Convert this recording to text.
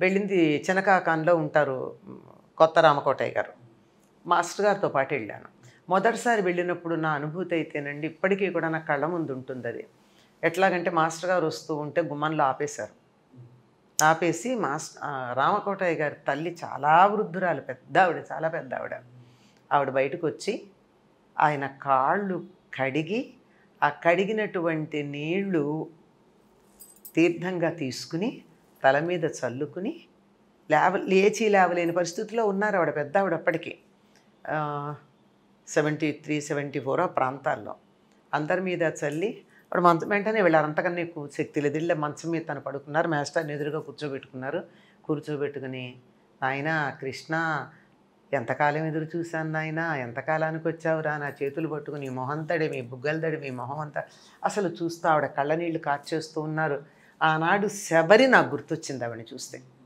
వెళ్ళింది చినకాకానిలో ఉంటారు కొత్త రామకోటయ్య గారు. మాస్టర్ గారితో పాటు వెళ్ళాను. మొదటిసారి వెళ్ళినప్పుడు నా అనుభూతి అయితేనండి ఇప్పటికీ కూడా నా కళ్ళ ముందు ఉంటుందది. ఎట్లాగంటే మాస్టర్ గారు వస్తూ ఉంటే గుమ్మంలో ఆపేశారు. ఆపేసి రామకోటయ్య గారి తల్లి చాలా వృద్ధురాలు, పెద్దావిడ, చాలా పెద్దావిడ. ఆవిడ బయటకొచ్చి ఆయన కాళ్ళు కడిగి, ఆ కడిగినటువంటి నీళ్ళు తీర్థంగా తీసుకుని తల మీద చల్లుకుని లేచి లేవలేని పరిస్థితిలో ఉన్నారు ఆవిడ, పెద్దావిడ అప్పటికి. 73, 74 ఆ ప్రాంతాల్లో. అందరి మీద చల్లి వాడు మంచం వెంటనే వెళ్ళారు. అంతకన్నా ఎక్కువ శక్తి లేదు. ఇళ్ళ మంచం మీద తను పడుకున్నారు. మాస్టర్ని ఎదురుగా కూర్చోబెట్టుకున్నారు. కూర్చోబెట్టుకుని, నాయనా కృష్ణ, ఎంతకాలం ఎదురు చూశాను నాయనా, ఎంతకాలానికి వచ్చావురా, నా చేతులు పట్టుకుని మొహం తడిమి, బుగ్గలు తడిమి, మొహం అంతా అసలు చూస్తూ ఆవిడ కళ్ళనీళ్ళు కార్చేస్తూ ఉన్నారు. ఆనాడు శబరి నాకు గుర్తొచ్చింది ఆవిడని చూస్తే.